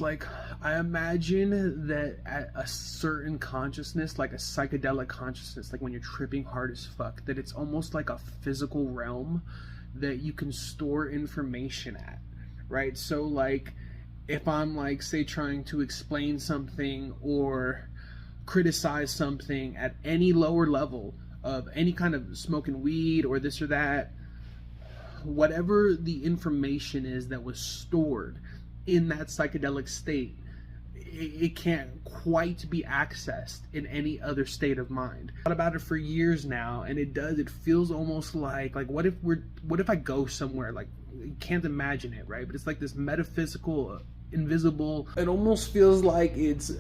Like, I imagine that at a certain consciousness, like a psychedelic consciousness, like when you're tripping hard as fuck, that it's almost like a physical realm that you can store information at, right? So, like, if I'm, like, say, trying to explain something or criticize something at any lower level of any kind of smoking weed or this or that, whatever the information is that was stored in that psychedelic state, it can't quite be accessed in any other state of mind. I've thought about it for years now, and it feels almost like what if I go somewhere, like, you can't imagine it, right? But it's like this metaphysical, invisible, it almost feels like it's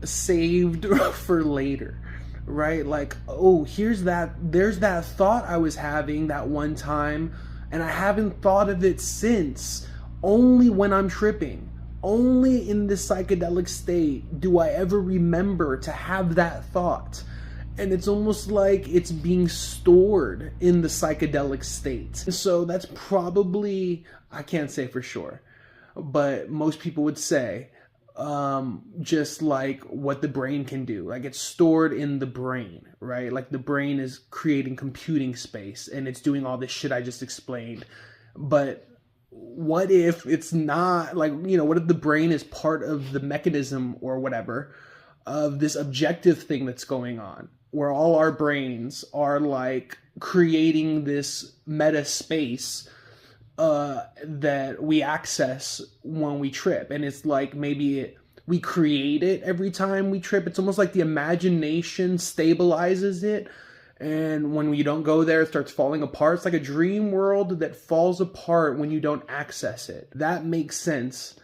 saved for later, right? Like, oh, there's that thought I was having that one time, and I haven't thought of it since. Only when I'm tripping, only in this psychedelic state do I ever remember to have that thought. And it's almost like it's being stored in the psychedelic state. And so that's probably, I can't say for sure, but most people would say, just like what the brain can do. Like, it's stored in the brain, right? Like, the brain is creating computing space and it's doing all this shit I just explained. But what if it's not, like, what if the brain is part of the mechanism or whatever of this objective thing that's going on, where all our brains are like creating this meta space that we access when we trip. And it's like we create it every time we trip. It's almost like the imagination stabilizes it. And when you don't go there, it starts falling apart. It's like a dream world that falls apart when you don't access it. That makes sense.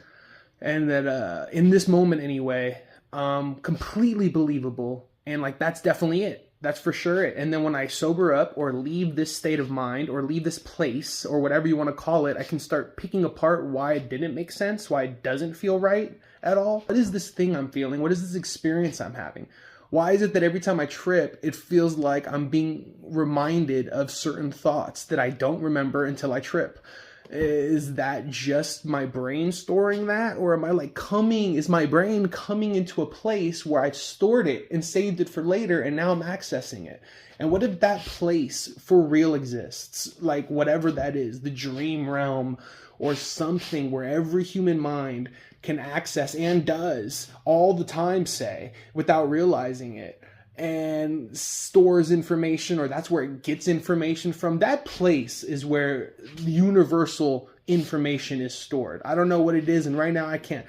And that in this moment anyway, completely believable. And like, that's definitely it. That's for sure it. And then when I sober up or leave this state of mind or leave this place or whatever you want to call it, I can start picking apart why it didn't make sense, why it doesn't feel right at all. What is this thing I'm feeling? What is this experience I'm having? Why is it that every time I trip, it feels like I'm being reminded of certain thoughts that I don't remember until I trip? Is that just my brain storing that? Or is my brain coming into a place where I stored it and saved it for later and now I'm accessing it? And what if that place for real exists? Like, whatever that is, the dream realm or something where every human mind can access and does all the time, say, without realizing it, and stores information, or that's where it gets information from. That place is where universal information is stored. I don't know what it is, and right now I can't